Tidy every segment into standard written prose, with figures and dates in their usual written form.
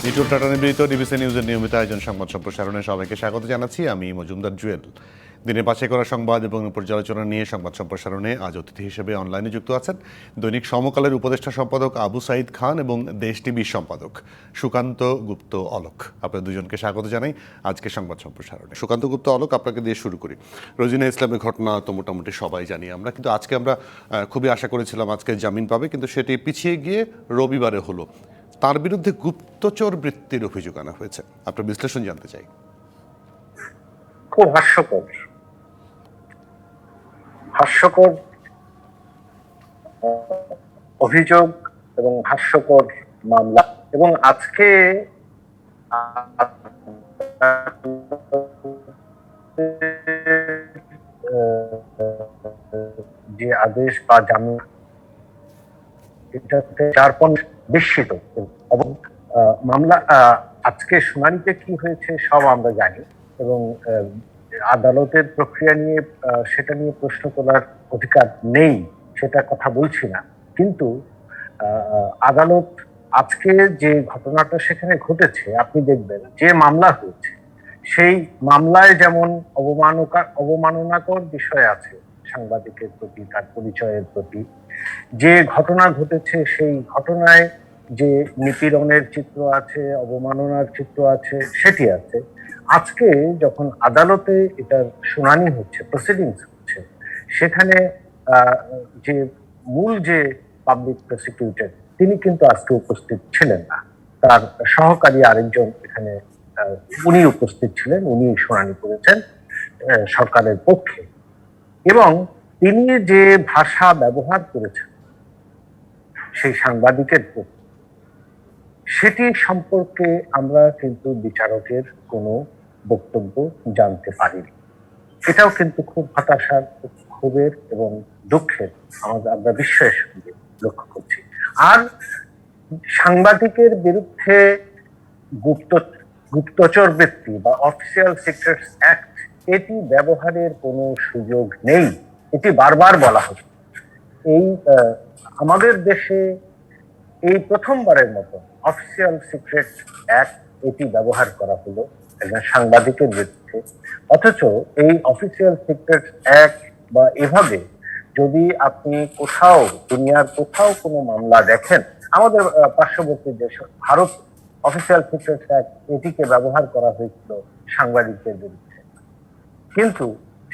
নিটুল tata নিবেদিত DBC নিউজের নিয়মিত আয়োজন সংবাদ সম্প্রসারণে সবাইকে স্বাগত জানাচ্ছি। আমি মজুমদার জুয়েল। দিনের বাছাই করা সংবাদ এবং পর্যালোচনা নিয়ে সংবাদ সম্প্রসারণে আজ অতিথি হিসেবে অনলাইনে যুক্ত আছেন দৈনিক সমকালের উপদেষ্টা সম্পাদক আবু সাইদ খান এবং দেশ টিভির সম্পাদক সুকান্ত গুপ্ত অলোক। আপনাদের দুজনকে স্বাগত জানাই আজকে সংবাদ সম্প্রসারণে। সুকান্ত গুপ্ত অলোক, আপনাকে দিয়ে শুরু করি। রোজিনা ইসলামের ঘটনা তো মোটামুটি সবাই জানি আমরা, কিন্তু আজকে আমরা খুবই আশা করেছিলাম আজকে জামিন পাবে, কিন্তু সেটি পিছিয়ে গিয়ে রবিবারে হলো। তার বিরুদ্ধে গুপ্তচর বৃত্তির অভিযোগ আনা হয়েছে। আপনার বিশ্লেষণ জানতে চাই। খুব হাস্যকর অভিযোগ এবং হাস্যকর মামলা। এবং আজকে যে আদেশ বা জামিন, এটাতে বিস্মিত এবং মামলা আজকে শুনানিতে কি হয়েছে সব আমরা জানি, এবং আদালতের প্রক্রিয়া নিয়ে সেটা নিয়ে প্রশ্ন তোলার অধিকার নেই, সেটা কথা বলছি না। কিন্তু আদালত আজকে যে ঘটনাটা সেখানে ঘটেছে, আপনি দেখবেন যে মামলা হয়েছে সেই মামলায় যেমন অবমাননাকর বিষয় আছে সাংবাদিকের প্রতি, তার পরিচয়ের প্রতি। যে ঘটনা ঘটেছে সেই ঘটনায় যে নিপীড়নের চিত্র আছে, অবমাননার চিত্র আছে, সেটি আছে। আজকে যখন আদালতে এটার শুনানি হচ্ছে, প্রসিডিংস হচ্ছে, সেখানে যে মূল যে পাবলিক প্রসিকিউটর তিনি কিন্তু আজকে উপস্থিত ছিলেন না। তার সহকারী আরেকজন এখানে উনি উপস্থিত ছিলেন, উনি শুনানি করেছেন সরকারের পক্ষে। এবং তিনি যে ভাষা ব্যবহার করেছেন সেই সাংবাদিকের পক্ষে, সেটি সম্পর্কে আমরা কিন্তু বিচারকের কোনো বক্তব্য জানতে পারিনি। এটাও কিন্তু খুব হতাশার, ক্ষোভের এবং দুঃখের আমরা বিস্ময়ের সঙ্গে লক্ষ্য করছি। আর সাংবাদিকের বিরুদ্ধে গুপ্তচর বৃত্তি বা অফিসিয়াল সিক্রেটস অ্যাক্ট, এটি ব্যবহারের কোনো সুযোগ নেই। এটি বারবার বলা হচ্ছে। এই আমাদের দেশে এই প্রথমবারের মতো অফিসিয়াল সিক্রেট অ্যাক্ট এটি ব্যবহার করা হলো একজন সাংবাদিকের বিরুদ্ধে। অথচ এই অফিসিয়াল সিক্রেট অ্যাক্ট বা এভাবে যদি আপনি কোথাও, দুনিয়ার কোথাও কোনো মামলা দেখেন, আমাদের পার্শ্ববর্তী দেশ ভারত অফিসিয়াল সিক্রেট অ্যাক্ট এটিকে ব্যবহার করা হয়েছিল সাংবাদিকদের বিরুদ্ধে, কিন্তু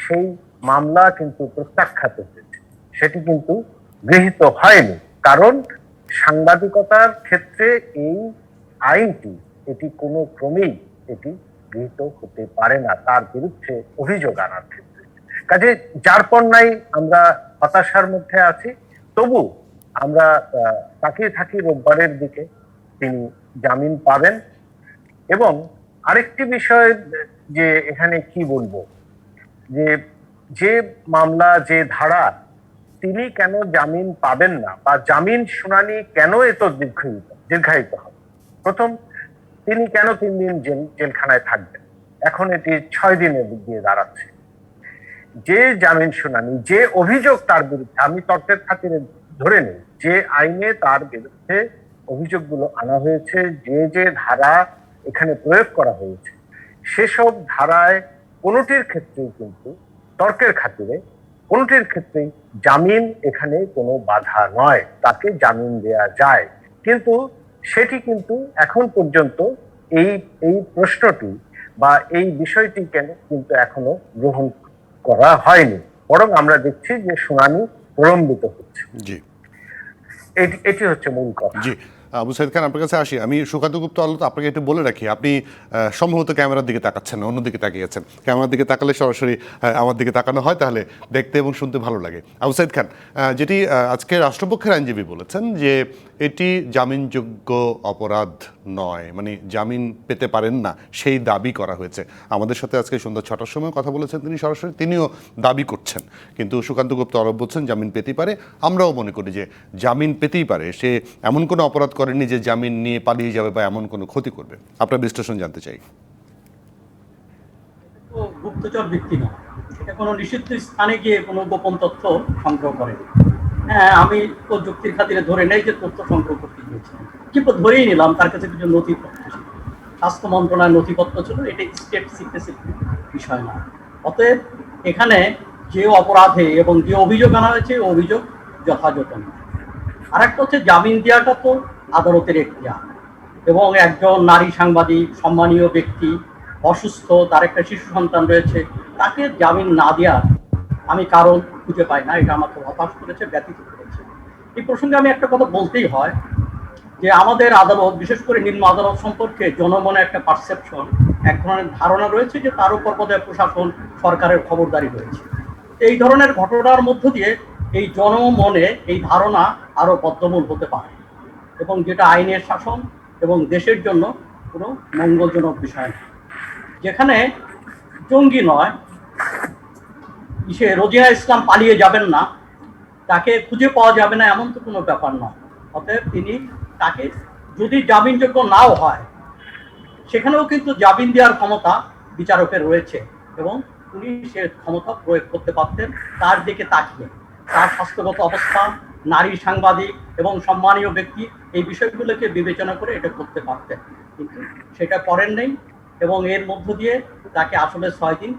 সেই মামলা কিন্তু প্রত্যাখ্যাত হয়েছে, সেটি কিন্তু গৃহীত হয়নি। কারণ সাংবাদিকতার ক্ষেত্রে এই আইনটি, এটি কোনো ক্রমেই এটি গৃহীত হতে পারে না তার বিরুদ্ধে অভিযোগ আনার ক্ষেত্রে। কাজে যার পর নাই আমরা হতাশার মধ্যে আছি, তবু আমরা তাকিয়ে থাকি রোববারের দিকে তিনি জামিন পাবেন। এবং আরেকটি বিষয় যে এখানে কি বলবো, যে যে মামলা, যে ধারা, তিনি কেন জামিন পাবেন না বা জামিন শুনানি কেন এত দীর্ঘায়িত হবে? প্রথম, তিনি কেন 3 দিন জেলখানায় থাকবেন? এখন এটি 6 দিনের দিয়ে দাঁড়াচ্ছে। যে জামিন শুনানি, যে অভিযোগ তার বিরুদ্ধে, আমি তর্কের খাতিরে ধরে নেই যে আইনে তার বিরুদ্ধে অভিযোগগুলো আনা হয়েছে, যে যে ধারা এখানে প্রয়োগ করা হয়েছে, সেসব ধারায় কোনোটির ক্ষেত্রেই কিন্তু তর্কের খাতিরে কোনটির ক্ষেত্রেই জামিন এখানে কোনো বাধা নয়, তাকে জামিন দেয়া যায়। কিন্তু সেটি কিন্তু এখন পর্যন্ত এই প্রশ্নটি বা এই বিষয়টি কেন কিন্তু এখনো গ্রহণ করা হয়নি, বরং আমরা দেখছি যে শুনানি প্রলম্বিত হচ্ছে। এটি হচ্ছে মূল কথা। আবু সাইদ খান, আপনার কাছে আসি। আমি সুকান্ত গুপ্ত অলোক, আপনাকে একটু বলে রাখি, আপনি সম্ভবত ক্যামেরার দিকে তাকাচ্ছেন না, অন্যদিকে তাকিয়েছেন। ক্যামেরার দিকে তাকালে সরাসরি আমার দিকে তাকানো হয়, তাহলে দেখতে এবং শুনতে ভালো লাগে। আবু সাইদ খান, যেটি আজকে রাষ্ট্রপক্ষের আইনজীবী বলেছেন যে এটি জামিনযোগ্য অপরাধ নয়, মানে জামিন পেতে পারেন না, সেই দাবি করা হয়েছে। আমাদের সাথে আজকে সন্ধ্যা 6টার সময় কথা বলেছেন তিনি সরাসরি, তিনিও দাবি করছেন। কিন্তু সুকান্ত গুপ্ত অলোক বলছেন জামিন পেতেই পারে। আমরাও মনে করি যে জামিন পেতেই পারে, সে এমন কোনো অপরাধ করেনি যে জামিন নিয়ে পালিয়ে যাবে বা এমন কোনো ক্ষতি করবে। আপনার বিশ্লেষণ জানতে চাই। গুপ্তচর বৃত্তি না, এটা কোনো নিষিদ্ধ স্থানে গিয়ে কোনো গোপন তথ্য সংগ্রহ করে। হ্যাঁ, আমি তো যুক্তির খাতিরে ধরে নেই যে তথ্য সংগ্রহ করতে গিয়েছি, কিন্তু ধরেই নিলাম তার কাছে কিছু নথি স্বাস্থ্য মন্ত্রণালয়ের নথিপত্র ছিল, এটা স্টেট সিক্রেসি বিষয় না। অতএব এখানে যে অপরাধে এবং যে অভিযোগ আনা হয়েছে অভিযোগ যথাযথ না। আর একটা হচ্ছে জামিন দেওয়াটা তো আদালতের এখতিয়ার, এবং একজন নারী সাংবাদিক, সম্মানীয় ব্যক্তি, অসুস্থ, তার একটা শিশু সন্তান রয়েছে, তাকে জামিন না দেওয়ার আমি কারণ খুঁজে পাই না। এটা আমাকে হতাশ করেছে, ব্যথিত করেছে। এই প্রসঙ্গে আমি একটা কথা বলতেই হয় যে আমাদের আদালত, বিশেষ করে নিম্ন আদালত সম্পর্কে জনমনে একটা পারসেপশন, এক ধরনের ধারণা রয়েছে যে তার উপর বোধহয় প্রশাসন, সরকারের খবরদারি রয়েছে। এই ধরনের ঘটনার মধ্য দিয়ে এই জনমনে এই ধারণা আরো বদ্ধমূল হতে পারে, এবং যেটা আইনের শাসন এবং দেশের জন্য কোনো মঙ্গলজনক বিষয় না। যেখানে জঙ্গি নয়, সে রোজিনা ইসলাম পালিয়ে যাবেন না, তাকে খুঁজে পাওয়া যাবে না, এমন তো কোনো ব্যাপার নয়। অতএব তিনি, তাকে যদি জামিনযোগ্য নাও হয়, সেখানেও কিন্তু জামিন দেওয়ার ক্ষমতা বিচারকের রয়েছে, এবং উনি সে ক্ষমতা প্রয়োগ করতে পারতেন তার দিকে তাকিয়ে। তার স্বাস্থ্যগত অবস্থা, নারী সাংবাদিক এবং সম্মানীয় ব্যক্তি, এই বিষয়গুলোকে বিবেচনা করে এটা করতে পারতেন, কিন্তু সেটা করেন নেই, এবং এর মধ্য দিয়ে তাকে আসলে 6 দিন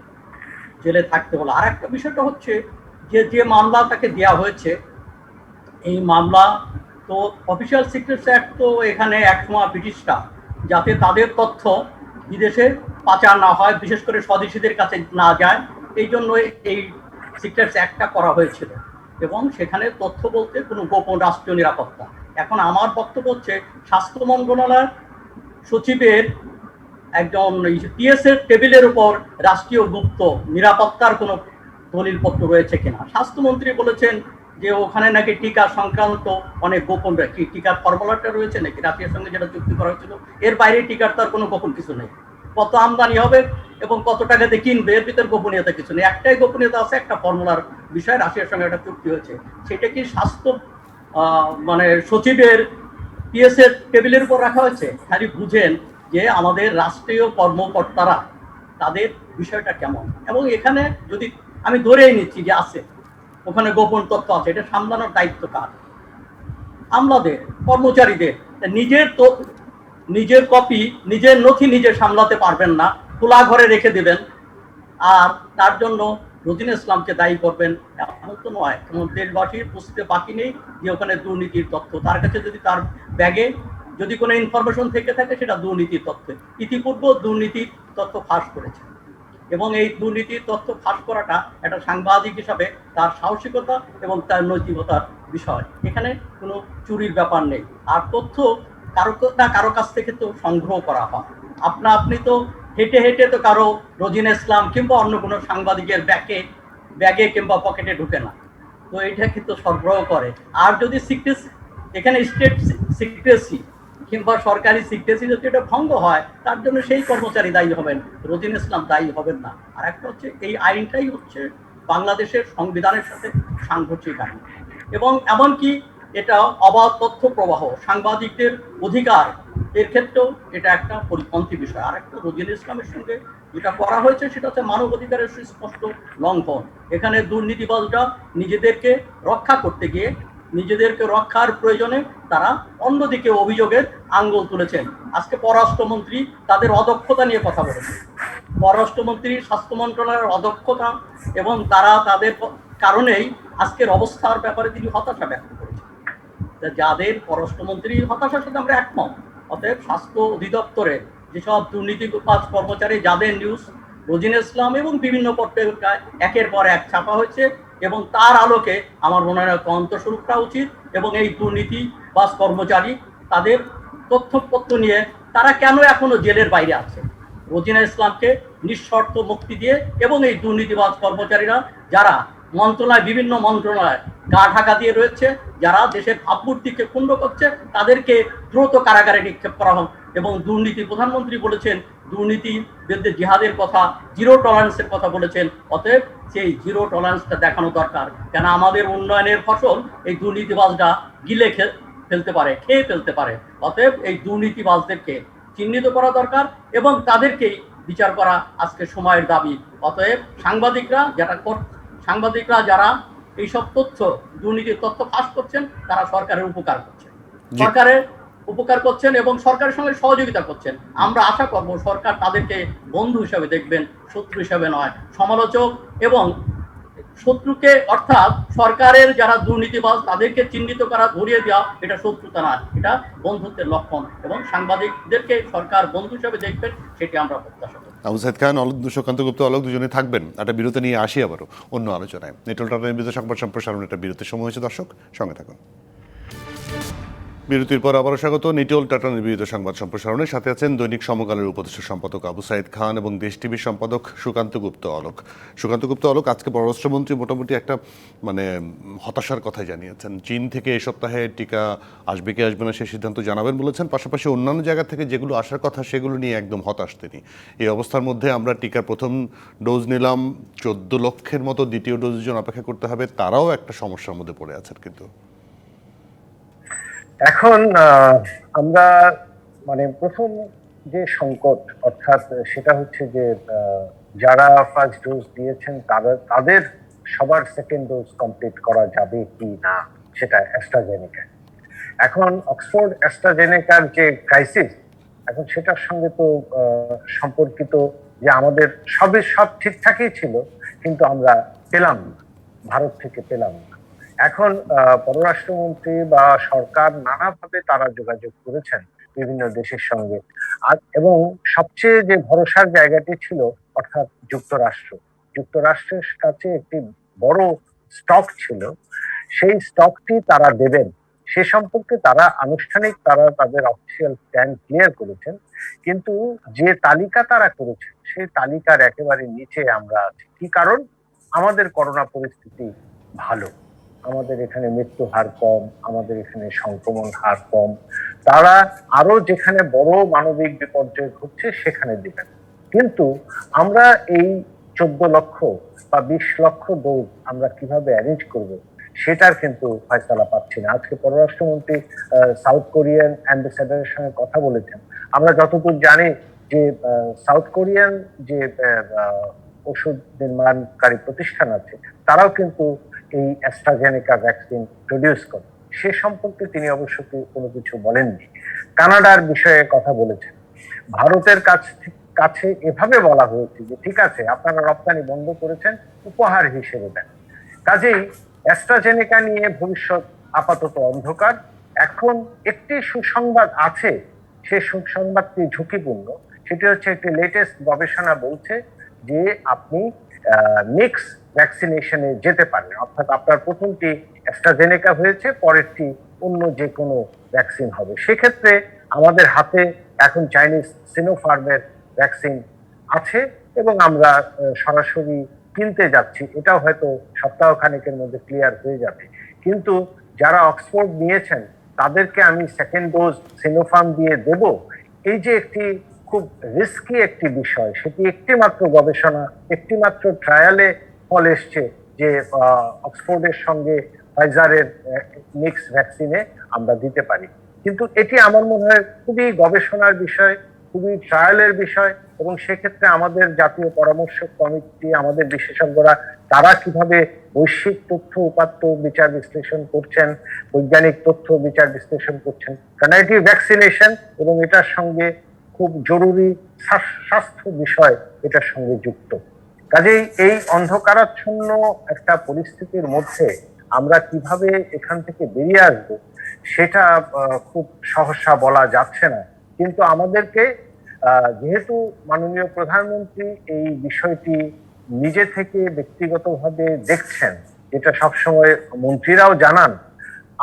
জেলে থাকতে হলো। আর একটা বিষয়টা হচ্ছে যে মামলা তাকে দেওয়া হয়েছে, এই মামলা তো অফিসিয়াল সিক্রেটস অ্যাক্ট, তো এখানে একসময় ব্রিটিশরা যাতে তাদের তথ্য বিদেশে পাচার না হয়, বিশেষ করে স্বদেশীদের কাছে না যায়, এই জন্য এই সিক্রেটস অ্যাক্টটা করা হয়েছিল। এবং সেখানে তথ্য বলতে কোনো গোপন রাষ্ট্রীয় নিরাপত্তা। এখন আমার বক্তব্য হচ্ছে স্বাস্থ্য মন্ত্রণালয়ের সচিবের একজন পিএসের টেবিলের উপর রাষ্ট্রীয় গুপ্ত নিরাপত্তার কোনো দলিলপত্র রয়েছে কিনা। স্বাস্থ্যমন্ত্রী বলেছেন যে ওখানে নাকি টিকা সংক্রান্ত অনেক গোপন টিকার ফর্মুলাটা রয়েছে নাকি রাশিয়ার সঙ্গে যেটা চুক্তি করা হয়েছিল, এর বাইরে টিকার তার কোনো গোপন কিছু নেই। কত আমদানি হবে এবং কত টাকাতে কিনবে, এর ভিতর গোপনীয়তা কিছু নেই। একটাই গোপনীয়তা আছে, একটা ফর্মুলার বিষয়, রাশিয়ার সঙ্গে একটা চুক্তি হয়েছে। সেটা কি স্বাস্থ্য মানে সচিবের পিএসের টেবিলের উপর রাখা হয়েছে? খালি বুঝেন যে আমাদের রাষ্ট্রীয় কর্মকর্তারা তাদের বিষয়টা কেমন। এবং এখানে যদি আমি ধরেই নিচ্ছি যে আছে, ওখানে গোপন তথ্য আছে, এটা সামলানোর দায়িত্ব কার? আমলাদের, কর্মচারীদের। নিজের কপি, নিজের নথি নিজে সামলাতে পারবেন না, খোলা ঘরে রেখে দেবেন, আর তার জন্য রোজিনা ইসলামকে দায়ী করবেন, এমন তো নয়। দেশবাসীর বুঝতে বাকি নেই যে ওখানে দুর্নীতির তথ্য, তার কাছে যদি তার ব্যাগে যদি কোনো ইনফরমেশন থেকে থাকে সেটা দুর্নীতির তথ্য। ইতিপূর্বে দুর্নীতির তথ্য ফাঁস করেছে, এবং এই দুর্নীতির তথ্য ফাঁস করাটা একটা সাংবাদিক হিসাবে তার সাহসিকতা এবং তার নৈতিকতার বিষয়। এখানে কোনো চুরির ব্যাপার নেই। আর তথ্য কারো কাছ থেকে তো সংগ্রহ করা হয়, আপনি তো হেঁটে হেঁটে তো কারো রোজিনা ইসলাম কিংবা অন্য কোনো সাংবাদিকের ব্যাগে কিংবা পকেটে ঢুকে না, তো এটা কিন্তু সরবরাহ করে। আর যদি এখানে স্টেট সিক্রেসি কিংবা সরকারি সিক্রেসি যদি এটা ভঙ্গ হয়, তার জন্য সেই কর্মচারী দায়ী হবেন, রোজিনা ইসলাম দায়ী হবেন না। আর একটা হচ্ছে এই আইনটাই হচ্ছে বাংলাদেশের সংবিধানের সাথে সাংঘর্ষিক আইন, এবং এমনকি এটা অবাধ তথ্য প্রবাহ, সাংবাদিকদের অধিকার, এর ক্ষেত্রেও এটা একটা পরিপন্থী বিষয়। আর একটা রোজিনা ইসলামের সঙ্গে যেটা করা হয়েছে সেটা হচ্ছে মানব অধিকারের সুস্পষ্ট লঙ্ঘন। এখানে দুর্নীতিবাজরা নিজেদেরকে রক্ষা করতে গিয়ে, নিজেদেরকে রক্ষার প্রয়োজনে তারা অন্যদিকে অভিযোগের আঙ্গুল তুলেছেন। আজকে পররাষ্ট্রমন্ত্রী তাদের অদক্ষতা নিয়ে কথা বলেছেন, পররাষ্ট্রমন্ত্রী স্বাস্থ্য মন্ত্রণালয়ের অদক্ষতা এবং তাদের কারণেই আজকের অবস্থার ব্যাপারে তিনি হতাশা ব্যক্ত করেছেন। যাদের পররাষ্ট্রমন্ত্রীর হতাশার সাথে আমরা একমত। অতএব স্বাস্থ্য অধিদপ্তরে যেসব দুর্নীতিবাজ কর্মচারী, যাদের নিউজ রোজিনা ইসলাম এবং বিভিন্ন পত্রিকায় একের পর এক ছাপা হয়েছে, এবং তার আলোকে আমার মনে হয় তদন্ত শুরু করা উচিত। এবং এই দুর্নীতিবাজ কর্মচারী, তাদের তথ্যপত্র নিয়ে তারা কেন এখনো জেলের বাইরে আছে, রোজিনা ইসলামকে নিঃশর্ত মুক্তি দিয়ে, এবং এই দুর্নীতিবাজ কর্মচারীরা যারা বিভিন্ন মন্ত্রণালয় গা ঢাকা দিয়ে রয়েছে, যারা দেশের ভাবমূর্তিকে ক্ষুণ্ণ করছে, তাদেরকে দ্রুত কারাগারে নিক্ষেপ করা হোক। এবং প্রধানমন্ত্রী বলেছেন দুর্নীতি বিরুদ্ধে জিহাদের কথা, জিরো টলারেন্সের কথা বলেছেন। অতএব সেই জিরো টলারেন্সটা দেখানো দরকার, কেন আমাদের উন্নয়নের ফসল এই দুর্নীতিবাজরা গিলে খেয়ে ফেলতে পারে। অতএব এই দুর্নীতিবাজদেরকে চিহ্নিত করা দরকার এবং তাদেরকেই বিচার করা আজকে সময়ের দাবি। অতএব সাংবাদিকরা যারা এইসব দুর্নীতির তথ্য ফাঁস করছেন, তারা সরকারের উপকার করছেন, সরকারের উপকার করছেন এবং সরকারের সঙ্গে সহযোগিতা করছেন। আমরা আশা করব সরকার তাদেরকে বন্ধু হিসাবে দেখবেন, শত্রু হিসাবে নয়। সমালোচক এবং শত্রুকে, অর্থাৎ সরকারের যারা দুর্নীতিবাজ তাদেরকে চিহ্নিত করা, ধরিয়ে দেওয়া, এটা শত্রুতা নয়, এটা বন্ধুত্বের লক্ষণ। এবং সাংবাদিকদেরকে সরকার বন্ধু হিসাবে দেখবেন, সেটি আমরা প্রত্যাশা করি। আবু সাইদ খান, সুকান্ত গুপ্ত অলোক দুজনে থাকবেন। একটা বিরতি নিয়ে আসি আবারও অন্য আলোচনায়। নিটোল টাটা নিবেদিত সংবাদ সম্প্রসারণ, একটা বিরতির সময় হয়েছে, দর্শক সঙ্গে থাকুন। বিরতির পর আবারও স্বাগত নিটোল টাটা নিবেদিত সংবাদ সম্প্রসারণের সাথে আছেন দৈনিক সমকালের উপদেষ্টা সম্পাদক আবু সাইদ খান এবং দেশ টিভির সম্পাদক সুকান্ত গুপ্ত অলোক। সুকান্ত গুপ্ত অলোক, আজকে পররাষ্ট্রমন্ত্রী মোটামুটি একটা হতাশার কথাই জানিয়েছেন। চীন থেকে এই সপ্তাহে টিকা আসবে কি আসবে না সে সিদ্ধান্ত জানাবেন বলেছেন। পাশাপাশি অন্যান্য জায়গা থেকে যেগুলো আসার কথা সেগুলো নিয়ে একদম হতাশ তিনি। এই অবস্থার মধ্যে আমরা টিকার প্রথম ডোজ নিলাম, 14 লক্ষের মতো দ্বিতীয় ডোজের জন্য অপেক্ষা করতে হবে, তারাও একটা সমস্যার মধ্যে পড়ে আছেন। কিন্তু এখন আমরা প্রথম যে সংকট, অর্থাৎ সেটা হচ্ছে যে যারা ফার্স্ট ডোজ দিয়েছেন তাদের সবার সেকেন্ড ডোজ কমপ্লিট করা যাবে কি না, সেটা অ্যাস্ট্রাজেনেকা। এখন অক্সফোর্ড অ্যাস্ট্রাজেনেকার যে ক্রাইসিস, এখন সেটার সঙ্গে তো সম্পর্কিত যে আমাদের সব ঠিকঠাকই ছিল, কিন্তু আমরা পেলাম না, ভারত থেকে পেলাম না। এখন পররাষ্ট্রমন্ত্রী বা সরকার নানাভাবে তারা যোগাযোগ করেছেন বিভিন্ন দেশের সঙ্গে, এবং সবচেয়ে যে ভরসার জায়গাটি ছিল, অর্থাৎ যুক্তরাষ্ট্রের কাছে একটি বড় স্টক ছিল, সেই স্টকটি তারা দেবেন সে সম্পর্কে তারা তাদের অফিসিয়াল স্ট্যান্ড ক্লিয়ার করেছেন। কিন্তু যে তালিকা তারা করেছেন সেই তালিকার একেবারে নিচে আমরা আছি। কি কারণ? আমাদের করোনা পরিস্থিতি ভালো, আমাদের এখানে মৃত্যু হার কম, আমাদের এখানে সংক্রমণ হার কম। তারা আরো যেখানে বড় মানবিক বিপর্যয় ঘটছে সেখানে দিবেন। কিন্তু আমরা এই 14 লক্ষ বা 20 লক্ষ ডোজ আমরা কিভাবে অ্যারেঞ্জ করব, সেটার কিন্তু ফয়সালা পাচ্ছি না। আজকে পররাষ্ট্রমন্ত্রী সাউথ কোরিয়ান অ্যাম্বাসেডারের সঙ্গে কথা বলেছেন। আমরা যতদূর জানি যে সাউথ কোরিয়ান যে ওষুধ নির্মাণকারী প্রতিষ্ঠান আছে, তারাও কিন্তু এই অ্যাস্ট্রাজেনেকা ভ্যাকসিন প্রডিউস করে। সে সম্পর্কে তিনি অবশ্য কোনো কিছু বলেননি। কানাডার বিষয়ে কথা বলেছেন। ভারতের কাছে এভাবে বলা হয়েছে যে ঠিক আছে, আপনারা রপ্তানি বন্ধ করেছেন, উপহার হিসেবে দেন। কাজেই অ্যাস্ট্রাজেনেকা নিয়ে ভবিষ্যৎ আপাতত অন্ধকার। এখন একটি সুসংবাদ আছে, সেই সুসংবাদটি ঝুঁকিপূর্ণ। সেটি হচ্ছে একটি লেটেস্ট গবেষণা বলছে যে আপনি মিক্স ভ্যাকসিনেশনে যেতে পারেন, অর্থাৎ আপনার প্রথমটি অ্যাস্ট্রাজেনেকা হয়েছে, পরেরটি অন্য যে কোনো ভ্যাকসিন হবে। সেক্ষেত্রে আমাদের হাতে এখন চাইনিজ সিনোফার্মের ভ্যাকসিন আছে এবং আমরা সরাসরি কিনতে যাচ্ছি। এটাও হয়তো সপ্তাহখানেকের মধ্যে ক্লিয়ার হয়ে যাবে। কিন্তু যারা অক্সফোর্ড নিয়েছেন তাদেরকে আমি সেকেন্ড ডোজ সিনোফার্ম দিয়ে দেব, এই যে একটি খুব রিস্কি একটি বিষয়, সেটি একটি মাত্র গবেষণা, একটি মাত্র ট্রায়ালে ফল এসছে যে অক্সফোর্ডের সঙ্গে ফাইজারের মিক্স ভ্যাকসিনে আমরা দিতে পারি। কিন্তু এটি আমার মনে হয় খুবই গবেষণার বিষয়, খুবই ট্রায়ালের বিষয়, এবং সেক্ষেত্রে আমাদের জাতীয় পরামর্শ কমিটি, আমাদের বিশেষজ্ঞরা তারা কিভাবে বৈশ্বিক তথ্য উপাত্ত বিচার বিশ্লেষণ করছেন, বৈজ্ঞানিক তথ্য বিচার বিশ্লেষণ করছেন, কারণ এটি ভ্যাকসিনেশন এবং এটার সঙ্গে খুব জরুরি স্বাস্থ্য বিষয় এটার সঙ্গে যুক্ত। কাজেই এই অন্ধকারাচ্ছন্ন একটা পরিস্থিতির মধ্যে আমরা কিভাবে এখান থেকে বেরিয়ে আসবো সেটা খুব সহসা বলা যাচ্ছে না। কিন্তু আমাদেরকে যেহেতু মাননীয় প্রধানমন্ত্রী এই বিষয়টি নিজে থেকে ব্যক্তিগতভাবে দেখছেন, যেটা সবসময় মন্ত্রীরাও জানান,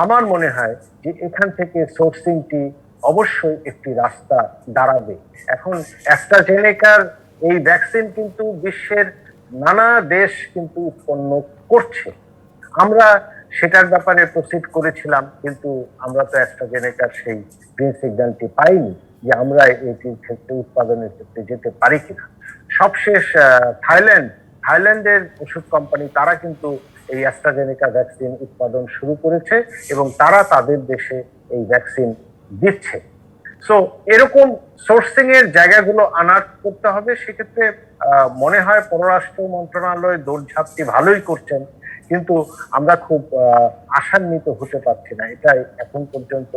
আমার মনে হয় যে এখান থেকে সোর্সিংটি অবশ্যই একটি রাস্তা দাঁড়াবে। এখন অ্যাস্ট্রাজেনেকার এই ভ্যাকসিন কিন্তু বিশ্বের নানা দেশ কিন্তু উৎপন্ন করছে। আমরা সেটার ব্যাপারে প্রসিড করেছিলাম, কিন্তু আমরা তো অ্যাস্ট্রাজেনেকার সেই গ্রিন সিগন্যালটি পাইনি যে আমরা এটির ক্ষেত্রে উৎপাদনের ক্ষেত্রে যেতে পারি কিনা। সবশেষ থাইল্যান্ডের ওষুধ কোম্পানি তারা কিন্তু এই অ্যাস্ট্রাজেনেকা ভ্যাকসিন উৎপাদন শুরু করেছে এবং তারা তাদের দেশে এই ভ্যাকসিন দিচ্ছে। সো এরকম সোর্সিং এর জায়গাগুলো আনার করতে হবে। সেক্ষেত্রে মনে হয় পররাষ্ট্র মন্ত্রণালয় দৌড়ঝাঁপটি ভালোই করছেন, কিন্তু আমরা খুব আশান্বিত হতে পারছি না। এটাই এখন পর্যন্ত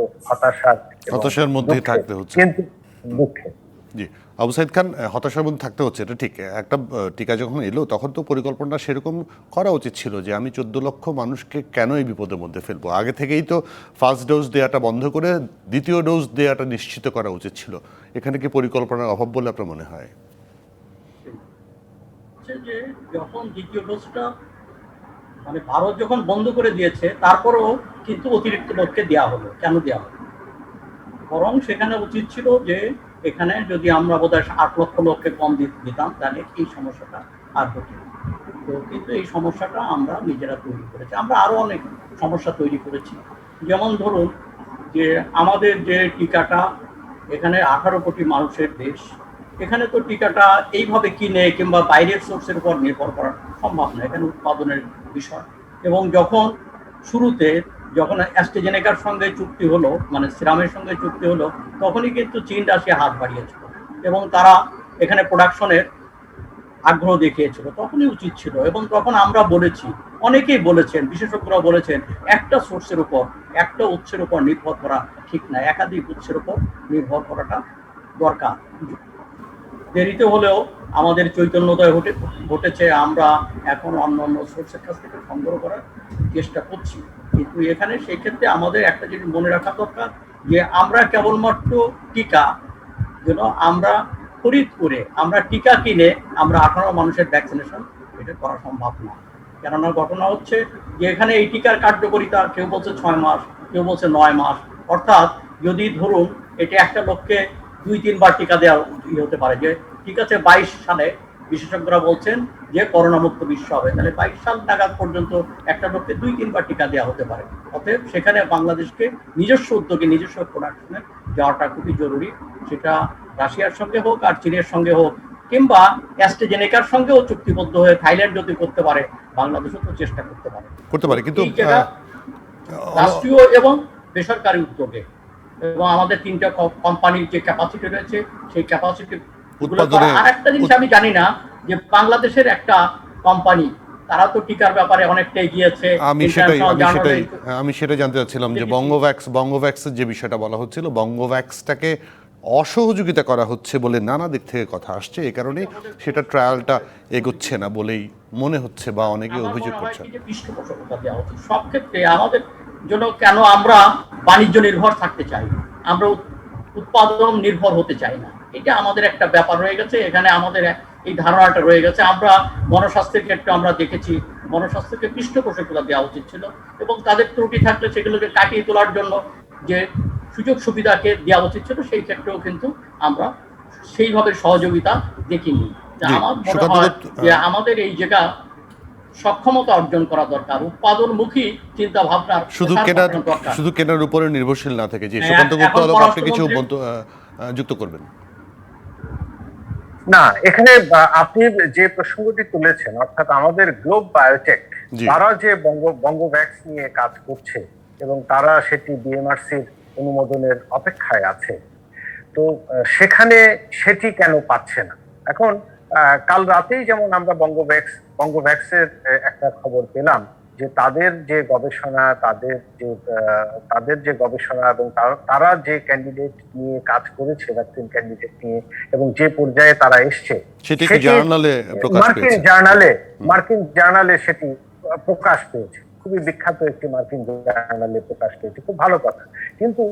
হতাশার মধ্যেই থাকতে হচ্ছে, কিন্তু দুঃখের। জি। আবু সাইদ খান, হতাশার মধ্যে থাকতে হচ্ছে, এটা ঠিক। একটা টিকা যখন এলো তখন তো পরিকল্পনা সেরকম করা উচিত ছিল যে আমি 14 লক্ষ মানুষকে কেন এই বিপদের মধ্যে ফেলবো। আগে থেকেই তো ফার্স্ট ডোজ দেওয়াটা বন্ধ করে দ্বিতীয় ডোজ দেওয়াটা নিশ্চিত করা উচিত ছিল। এখানে কি পরিকল্পনার অভাব বলে আপনার মনে হয়? যে যখন দ্বিতীয় ডোজটা মানে ভারত যখন বন্ধ করে দিয়েছে, তারপরেও কিন্তু অতিরিক্ত লোককে দেওয়া হলো। কেন দেওয়া হলো? বরং সেখানে উচিত ছিল যে এখানে যদি আমরা বোধহয় 8 লক্ষ লোককে কম দিতাম, তাহলে এই সমস্যাটা আর হতো না। তো কিন্তু এই সমস্যাটা আমরা নিজেরা তৈরি করেছি। আমরা আরো অনেক সমস্যা তৈরি করেছি। যেমন ধরুন যে আমাদের যে টিকাটা, এখানে 18 কোটি মানুষের দেশ, এখানে তো টিকাটা এইভাবে কিনে কিংবা বাইরের সোর্সের উপর নির্ভর করা সম্ভব না। এখানে উৎপাদনের বিষয়। এবং যখন শুরুতে যখন অ্যাস্ট্রাজেনেকার সঙ্গে চুক্তি হলো, মানে সিরামের সঙ্গে চুক্তি হলো, তখনই কিন্তু চীন রাশিয়া হাত বাড়িয়েছিল এবং তারা এখানে প্রোডাকশনের আগ্রহ দেখিয়েছিল। তখনই উচিত ছিল। এবং তখন আমরা বলেছি, অনেকেই বলেছেন, বিশেষজ্ঞরা বলেছেন, একটা সোর্সের উপর, একটা উৎসের উপর নির্ভর করা ঠিক না, একাধিক উৎসের উপর নির্ভর করাটা দরকার। দেরিতে হলেও আমাদের চৈতন্যোদয় ঘটেছে। আমরা এখন অন্য অন্য সোর্সের কাছ থেকে সংগ্রহ করার চেষ্টা করছি। কিন্তু এখানে সেই ক্ষেত্রে আমাদের একটা জিনিস মনে রাখা দরকার, যে আমরা কেবলমাত্র টিকা যেন আমরা খরিদ করে, আমরা টিকা কিনে আমরা 18 মানুষের ভ্যাকসিনেশন এটা করা সম্ভব না। কেননা ঘটনা হচ্ছে যে এখানে এই টিকার কার্যকারিতা কেউ বলছে 6 মাস, কেউ বলছে 9 মাস। অর্থাৎ যদি ধরুন এটা একটা লোককে 2-3 বার টিকা দেওয়া হতে পারে, যে ঠিক আছে 22 সালে বিশেষজ্ঞরা বলছেন যে করোনা মুক্ত বিশ্ব হবে, তাহলে 22 সাল নাগাদ পর্যন্ত একটা লোককে 2-3 বার টিকা দেওয়া হতে পারে। অতএব সেখানে বাংলাদেশকে নিজস্ব উদ্যোগে নিজস্ব প্রোডাকশনে যাওয়াটা খুবই জরুরি। সেটা রাশিয়ার সঙ্গে হোক আর চীনের সঙ্গে হোক, কিংবা অ্যাস্ট্রাজেনেকার সঙ্গেও চুক্তিবদ্ধ হয়ে থাইল্যান্ড যদি করতে পারে, বাংলাদেশও তো চেষ্টা করতে পারে। কিন্তু রাষ্ট্রীয় এবং বেসরকারি উদ্যোগে, এবং আমাদের 3টা কোম্পানির যে ক্যাপাসিটি রয়েছে, সেই ক্যাপাসিটি আর একটা জিনিস আমি জানি না, যে বাংলাদেশের একটা কোম্পানি, তারা তো টিকার ব্যাপারে অনেকটাই গিয়েছে। আমি সেটা জানতে চাচ্ছিলাম যে বঙ্গভ্যাক্সের যে বিষয়টা বলা হচ্ছিল, বঙ্গভ্যাক্সটাকে অসহযোগিতা করা হচ্ছে বলে নানা দিক থেকে কথা আসছে। এই কারণেই সেটা ট্রায়ালটা এগোচ্ছে না বলেই মনে হচ্ছে, বা অনেকে অভিযোগ করছেন। পৃষ্ঠপোষকতা দেওয়া উচিত সব ক্ষেত্রে। আমাদের জন্য কেন আমরা বাণিজ্য নির্ভর থাকতে চাই, আমরা উৎপাদন নির্ভর হতে চাই না, এটা আমাদের একটা ব্যাপার রয়ে গেছে। এখানে আমাদের এই ধারণাটা রয়ে গেছে। আমরা গণস্বাস্থ্যের ক্ষেত্রে আমরা দেখেছি, গণস্বাস্থ্যকে পৃষ্ঠপোষকতা দেওয়া উচিত ছিল, এবং তাদের ত্রুটি থাকলে সেগুলোকে কাটিয়ে তোলার জন্য যে সুযোগ সুবিধাকে দেওয়া উচিত ছিল, সেই ক্ষেত্রেও কিন্তু আমরা সেইভাবে সহযোগিতা দেখিনি। আমার মনে হয় যে আমাদের এই জায়গা সক্ষমতা অর্জন করা দরকার, উৎপাদনমুখী চিন্তা ভাবনা, শুধু কেনার উপরে নির্ভরশীল না থেকে। যে সুকান্ত গুপ্তা, আপনি কিছু যুক্ত করবেন? না, এখানে আপনি যে প্রসঙ্গটি তুলেছেন, অর্থাৎ আমাদের গ্লোব বায়োটেক, তারা যে বঙ্গভ্যাক্স নিয়ে কাজ করছে এবং তারা সেটি বিএমআরসির অনুমোদনের অপেক্ষায় আছে, তো সেখানে সেটি কেন পাচ্ছে না? এখন কাল রাতেই যেমন আমরা বঙ্গভ্যাক্সের একটা খবর পেলাম যে তাদের যে গবেষণা, তাদের যে গবেষণা এবং তারা যে ক্যান্ডিডেট নিয়ে কাজ করেছে, ভ্যাকসিন ক্যান্ডিডেট নিয়ে, এবং যে পর্যায়ে তারা এসছে, মার্কিন জার্নালে সেটি প্রকাশ পেয়েছে। খুবই বিখ্যাত একটি মার্কিন জার্নালে প্রকাশ পেয়েছে, খুব ভালো কথা। কিন্তু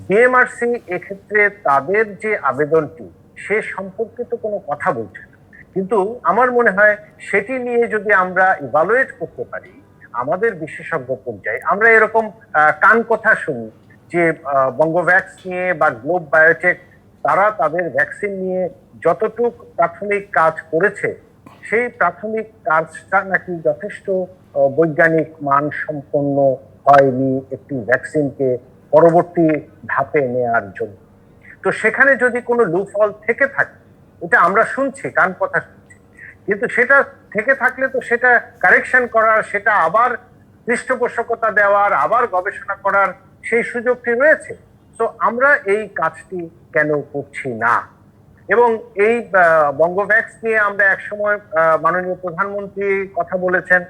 বিএমআরসি এক্ষেত্রে তাদের যে আবেদনটি, সে সম্পর্কে তো কোনো কথা বলছে না। কিন্তু আমার মনে হয় সেটি নিয়ে যদি আমরা ইভালুয়েট করতে পারি আমাদের বিশেষজ্ঞ পর্যায়ে, আমরা এরকম কান কথা শুনি যে বঙ্গভ্যাক্স নিয়ে বা গ্লোব বায়োটেক তারা তাদের ভ্যাকসিন নিয়ে যতটুক প্রাথমিক কাজ করেছে, সেই প্রাথমিক কাজটা নাকি যথেষ্ট বৈজ্ঞানিক মান সম্পন্ন হয়নি একটি ভ্যাকসিনকে পরবর্তী ধাপে নেওয়ার জন্য। তো সেখানে যদি কোনো লুফল থেকে থাকে, এটা আমরা শুনছি, কান কথা শুনছি, কিন্তু সেটা থেকে থাকলে তো সেটা কারেকশন করার, সেটা আবার পৃষ্ঠপোষকতা দেওয়ার, আবার গবেষণা করার সেই সুযোগটি রয়েছে। তো আমরা এই কাজটি কেন করছি না? এবং এই বঙ্গভ্যাক্স নিয়ে আমরা একসময় মাননীয় প্রধানমন্ত্রী কথা বলেছেন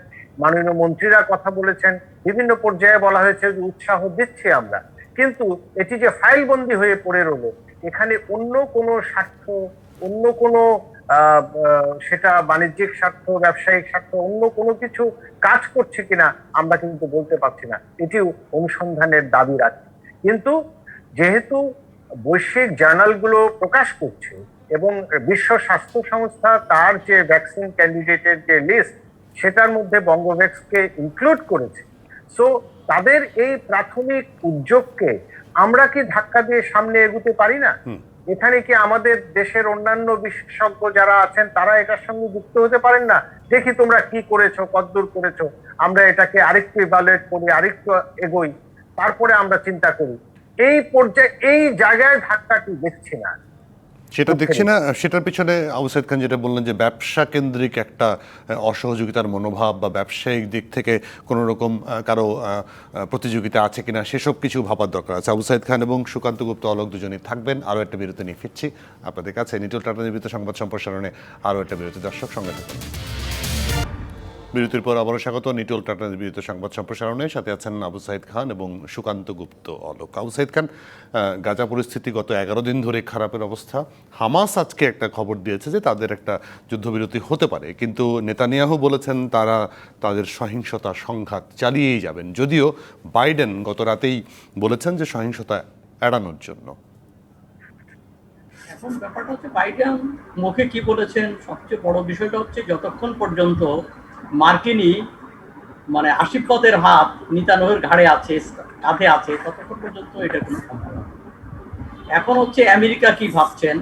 মাননীয় মন্ত্রীরা কথা বলেছেন, বিভিন্ন পর্যায়ে বলা হয়েছে যে উৎসাহ দিচ্ছি আমরা, কিন্তু এটি যে ফাইলবন্দি হয়ে পড়ে রইল, এখানে অন্য কোনো স্বার্থ, অন্য কোনো সেটা বাণিজ্যিক স্বার্থ, ব্যবসায়িক স্বার্থ, অন্য কোনো কিছু কাজ করছে কিনা আমরা কিন্তু বলতে পারছি না। এটিও অনুসন্ধানের দাবি রাখে। কিন্তু যেহেতু বৈশ্বিক জার্নালগুলো প্রকাশ করছে এবং বিশ্ব স্বাস্থ্য সংস্থা তার যে ভ্যাকসিন ক্যান্ডিডেটের যে লিস্ট, সেটার মধ্যে বঙ্গভ্যাক্সকে ইনক্লুড করেছে, সো তাদের এই প্রাথমিক উদ্যোগকে আমরা কি ধাক্কা দিয়ে সামনে এগোতে পারি না? এখানে কি আমাদের দেশের অন্যান্য বিশেষজ্ঞ যারা আছেন তারা এটার সঙ্গে যুক্ত হতে পারেন না? দেখি তোমরা কি করেছো, কতদূর করেছো, আমরা এটাকে আরেকটু ইভালুয়েট করি, আরেকটু এগোই, তারপরে আমরা চিন্তা করি। এই পর্যায়ে এই জায়গায় ধাক্কাটি দেখছি না। সেটা দেখছি না। সেটার পিছনে আবু সাইদ খান যেটা বললেন যে ব্যবসা কেন্দ্রিক একটা অসহযোগিতার মনোভাব বা ব্যবসায়িক দিক থেকে কোনো রকম কারো প্রতিযোগিতা আছে কিনা সেসব কিছু ভাবার দরকার আছে। আবু সাইদ খান এবং সুকান্ত গুপ্ত অলোক দুজনেই থাকবেন। আরও একটা বিরতি নিয়ে ফিরছি আপনাদের কাছে। নিটোল টাটা নির্মিত সংবাদ সম্প্রসারণে আরও একটা বিরতি। দর্শক সঙ্গে থাকুন। বিরতির পর আবারও স্বাগত নিটোল টাটা নির্মিত সংবাদ সম্প্রসারণে। সাথে আছেন আবু সাইদ খান এবং সুকান্ত গুপ্ত অলোক। আবু সাইদ খান, গাজা পরিস্থিতি গত 11 দিন ধরে খারাপের অবস্থা। হামাস আজকে একটা খবর দিয়েছে যে তাদের একটা যুদ্ধবিরতি হতে পারে, কিন্তু নেতানিয়াহু বলেছেন তারা তাদের সহিংসতা সংঘাত চালিয়েই যাবেন, যদিও বাইডেন গত রাতেই বলেছেন যে সহিংসতা এড়ানোর জন্য। এখন ব্যাপারটা হচ্ছে বাইডেন মুখে কি বলেছেন, সবচেয়ে বড় বিষয়টা হচ্ছে যতক্ষণ পর্যন্ত মার্কিনী মানে আশীর্বাদের হাত নেতানিয়াহুর ঘাড়ে আছে, কাঁধে আছে, ততক্ষণ পর্যন্ত এটা কোনো সম্ভব না। এখন হচ্ছে আমেরিকা কি ভাবছেন,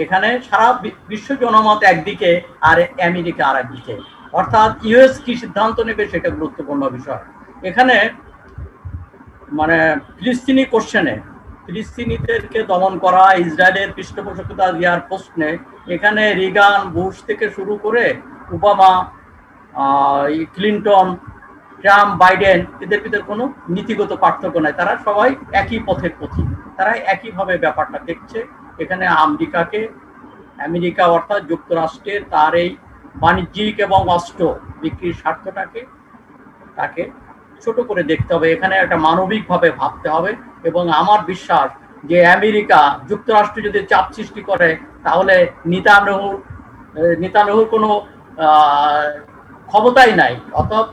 এখানে সারা বিশ্ব জনমত একদিকে আর আমেরিকা আর একদিকে, অর্থাৎ ইউএস কি সিদ্ধান্ত নেবে সেটা গুরুত্বপূর্ণ বিষয়। এখানে মানে ফিলিস্তিনি কোশ্চেনে ফিলিস্তিনিদেরকে দমন করা, ইসরায়েলের পৃষ্ঠপোষকতা দেওয়ার প্রশ্নে এখানে রিগান, বুশ থেকে শুরু করে ওবামা, ক্লিন্টন, ট্রাম্প, বাইডেন, এদের ভিতরে কোনো নীতিগত পার্থক্য নাই। তারা সবাই একই পথের পথিক, তারা একইভাবে ব্যাপারটা দেখছে। এখানে আমেরিকা অর্থাৎ যুক্তরাষ্ট্রের তার এই বাণিজ্যিক এবং অস্ত্র বিক্রির স্বার্থটাকে তাকে ছোট করে দেখতে হবে, এখানে একটা মানবিকভাবে ভাবতে হবে। এবং আমার বিশ্বাস যে আমেরিকা যুক্তরাষ্ট্র যদি চাপ সৃষ্টি করে তাহলে নেতানিয়াহুর কোনো ক্ষমতাই নাই, অর্থাৎ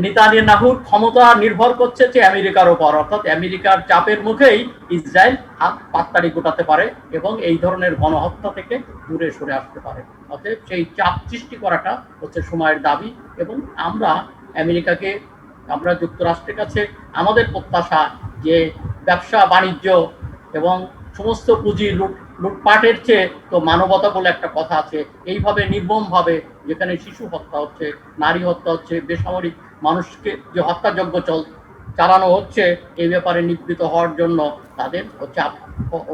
নেতানিয়াহুর ক্ষমতা নির্ভর করছে যে আমেরিকার উপর, অর্থাৎ আমেরিকার চাপের মুখেই ইসরায়েল হাত পাত্তাড়ি গোটাতে পারে এবং এই ধরনের গণহত্যা থেকে দূরে সরে আসতে পারে। অতএব সেই চাপ সৃষ্টি করাটা হচ্ছে সময়ের দাবি। এবং আমরা যুক্তরাষ্ট্রের কাছে আমাদের প্রত্যাশা যে ব্যবসা বাণিজ্য এবং সমস্ত পুঁজি লুটপাটের চেয়ে তো মানবতা বলে একটা কথা আছে, এইভাবে নির্মমভাবে যেখানে শিশু হত্যা হচ্ছে, নারী হত্যা হচ্ছে, বেসামরিক মানুষকে যে হত্যাযজ্ঞ চালানো হচ্ছে, এই ব্যাপারে নিবৃত হওয়ার জন্য তাদের চাপ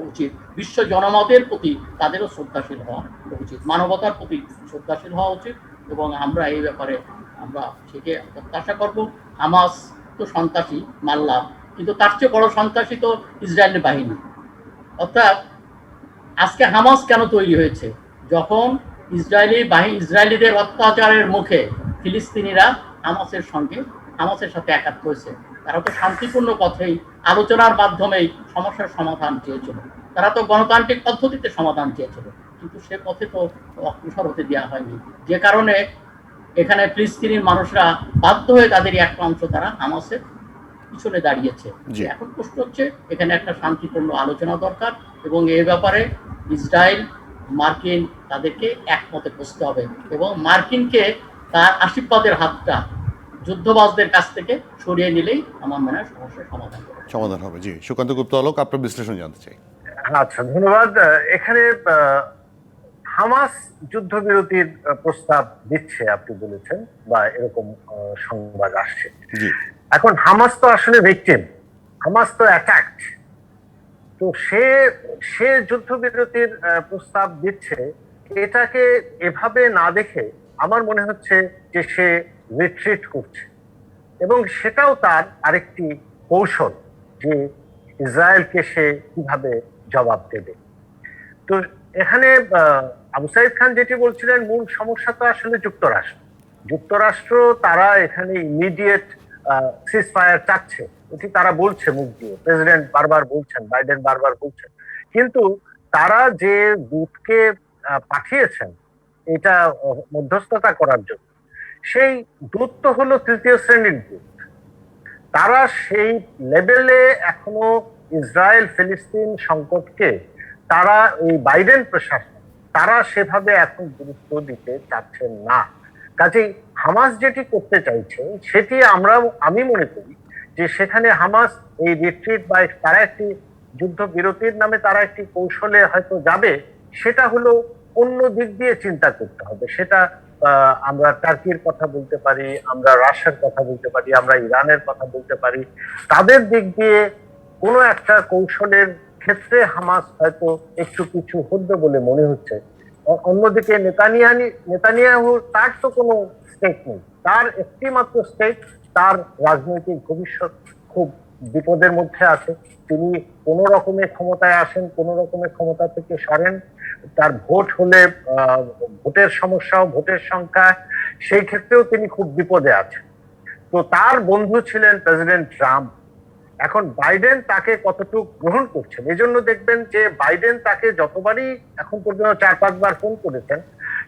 উচিত। বিশ্ব জনমতের প্রতি তাদেরও শ্রদ্ধাশীল হওয়া উচিত, মানবতার প্রতি শ্রদ্ধাশীল হওয়া উচিত। এবং আমরা এই ব্যাপারে আমরা সেকে প্রত্যাশা করব। হামাস তো সন্ত্রাসী মানলাম, কিন্তু তার চেয়ে বড় সন্ত্রাসী তো ইসরায়েলের বাহিনী। অর্থাৎ আজকে হামাস কেন তৈরি হয়েছে? যখন ইসরায়েলিদের অত্যাচারের মুখে ফিলিস্তিনিরা হামাসের সাথে একাত্ম হয়েছে। তারা তো শান্তিপূর্ণ পথেই আলোচনার মাধ্যমেই সমস্যার সমাধান চেয়েছিল, তারা তো গণতান্ত্রিক পদ্ধতিতে সমাধান চেয়েছিল, কিন্তু সে পথে তো অগ্রসর হতে দেওয়া হয়নি, যে কারণে এখানে ফিলিস্তিনির মানুষরা বাধ্য হয়ে তাদের একটা অংশ তারা হামাসের পিছনে দাঁড়িয়েছে। এখন প্রশ্ন হচ্ছে এখানে একটা শান্তিপূর্ণ আলোচনা দরকার এবং এই ব্যাপারে ইসরায়েল, মার্কিন তাদেরকে একমতে বসতে হবে এবং মার্কিনকে তার আশীর্বাদের হাতটা যুদ্ধবাজদের কাছ থেকে সরিয়ে নিলেই আমার মনে হয় সমস্যার সমাধান হবে। জি, সুকান্ত গুপ্ত অলোক, আপনার বিশ্লেষণ জানতে চাই। আচ্ছা, ধন্যবাদ। এখানে হামাস যুদ্ধবিরতির প্রস্তাব দিচ্ছে আপনি বলেছেন, বা এরকম সংবাদ আসছে। এখন হামাস তো আসলে ভিকটিম, হামাস তো অ্যাটাকড, তো সে যুদ্ধবিরতির প্রস্তাব দিচ্ছে। এটাকে এভাবে না দেখে আমার মনে হচ্ছে যে সে রিট্রিট করছে এবং সেটাও তার আরেকটি কৌশল যে ইসরায়েলকে সে কিভাবে জবাব দেবে। তো এখানে আবু সাইদ খান যেটি বলছিলেন, মূল সমস্যা তো আসলে যুক্তরাষ্ট্র। যুক্তরাষ্ট্র তারা এখানে ইমিডিয়েট সিজফায়ার চাচ্ছে, এটি তারা বলছে মুখ দিয়ে, প্রেসিডেন্ট বারবার বলছেন, বাইডেন বারবার বলছেন, কিন্তু তারা যে দূতকে পাঠিয়েছেন এটা মধ্যস্থতা করার জন্য, সেই দূত তো হলো তৃতীয় শ্রেণীর দূত। তারা সেই লেভেলে এখনো ইসরায়েল ফিলিস্তিন সংকটকে তারা এই বাইডেন প্রশাসন তারা সেভাবে এখন গুরুত্ব দিতে চাচ্ছেন না। কাজেই হামাস যেটি করতে চাইছে সেটি আমি মনে করি যে সেখানে হামাস এই রিট্রিট বা তারা একটি যুদ্ধ বিরতির নামে তারা একটি কৌশলে হয়তো যাবে, সেটা হলো অন্য দিক দিয়ে চিন্তা করতে হবে। সেটা আমরা টার্কির কথা বলতে পারি, আমরা রাশিয়ার কথা বলতে পারি, আমরা ইরানের কথা বলতে পারি। তাদের দিক দিয়ে কোনো একটা কৌশলের ক্ষেত্রে হামাস হয়তো একটু কিছু হবে বলে মনে হচ্ছে। অন্যদিকে নেতানিয়াহু তার তো কোনো স্টেক নেই, তার একটি মাত্র স্টেক, তার রাজনৈতিক ভবিষ্যৎ খুব বিপদের মধ্যে আছে। তিনি কোন রকমের ক্ষমতায় আসেন, কোন রকমের ক্ষমতা থেকে সরেন, তার ভোট হলে ভোটের সমস্যা, ভোটের সংখ্যা, সেই ক্ষেত্রেও তিনি খুব বিপদে আছেন। তো তার বন্ধু ছিলেন প্রেসিডেন্ট ট্রাম্প। এখন বাইডেন তাকে কতটুকু গ্রহণ করছেন, এই জন্য দেখবেন যে বাইডেন তাকে যতবারই এখন পর্যন্ত 4-5 বার ফোন করেছেন,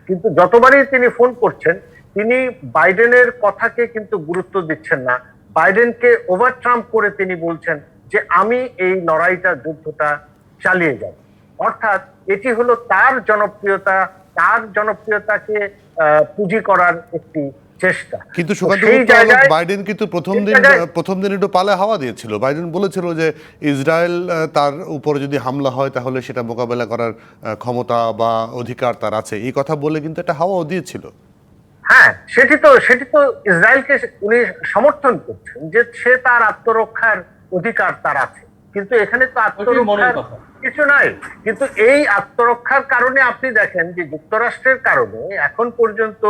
কিন্তু যতবারই তিনি ফোন করছেন তিনি বাইডেনের কথাকে কিন্তু গুরুত্ব দিচ্ছেন না। বাইডেনকে ওভার ট্রাম্প করে তিনি বলছেন যে আমি এই লড়াইটা, যুদ্ধটা চালিয়ে যাব। অর্থাৎ এটি হলো তার জনপ্রিয়তাকে পুঁজি করার একটি চেষ্টা। কিন্তু সুকান্ত বাইডেন কিন্তু প্রথম দিন একটু পালে হাওয়া দিয়েছিল। বাইডেন বলেছিল যে ইসরায়েল তার উপরে যদি হামলা হয় তাহলে সেটা মোকাবেলা করার ক্ষমতা বা অধিকার তার আছে, এই কথা বলে কিন্তু একটা হাওয়াও দিয়েছিল। হ্যাঁ, সেটি তো ইসরায়েলকে উনি সমর্থন করছেন যে সে তার আত্মরক্ষার অধিকার তার আছে, কিন্তু এখানে তো আত্মরক্ষার কিছু নাই। কিন্তু এই আত্মরক্ষার কারণে আপনি দেখেন যে যুক্তরাষ্ট্রের কারণে এখন পর্যন্ত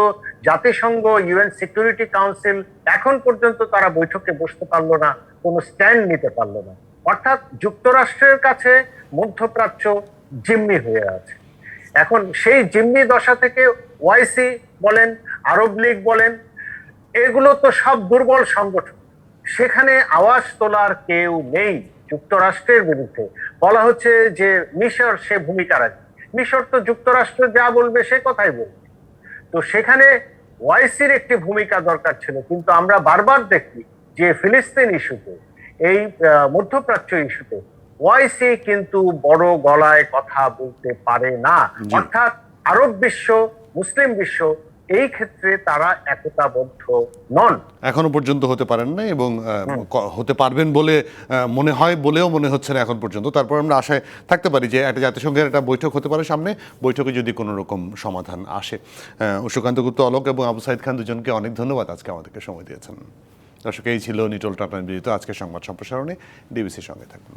জাতিসংঘ, ইউএন সিকিউরিটি কাউন্সিল এখন পর্যন্ত তারা বৈঠকে বসতে পারলো না, কোনো স্ট্যান্ড নিতে পারলো না। অর্থাৎ যুক্তরাষ্ট্রের কাছে মধ্যপ্রাচ্য জিম্মি হয়ে আছে। এখন সেই জিম্মি দশা থেকে ওআইসি বলেন, আরব লীগ বলেন, এগুলো তো সব দুর্বল সংগঠন, সেখানে আওয়াজ তোলার কেউ নেই যুক্তরাষ্ট্রের বিরুদ্ধে। বলা হচ্ছে যে মিশর সে ভূমিকা রাখে, মিশর তো যুক্তরাষ্ট্র যা বলবে সে কথাই বলবে। তো সেখানে ওআইসির একটি ভূমিকা দরকার ছিল, কিন্তু আমরা বারবার দেখি যে ফিলিস্তিন ইস্যুতে, এই মধ্যপ্রাচ্য ইস্যুতে ওআইসি কিন্তু বড় গলায় কথা বলতে পারে না। অর্থাৎ আরব বিশ্ব, মুসলিম বিশ্ব এই ক্ষেত্রে তারা একতাবদ্ধ নন, এখনো পর্যন্ত হতে পারেন না, এবং হতে পারবেন বলে মনে হয় বলেও মনে হচ্ছে না এখন পর্যন্ত। তারপর আমরা আশায় থাকতে পারি যে একটা জাতিসংঘের একটা বৈঠক হতে পারে সামনে, বৈঠকে যদি কোনো রকম সমাধান আসে। সুকান্ত গুপ্ত অলোক এবং আবু সাইদ খান দুজনকে অনেক ধন্যবাদ আজকে আমাদেরকে সময় দিয়েছেন। দর্শক, এই ছিল নিটোল টাটা বিজিত আজকের সংবাদ সম্প্রসারণে। ডিবিসির সঙ্গে থাকুন।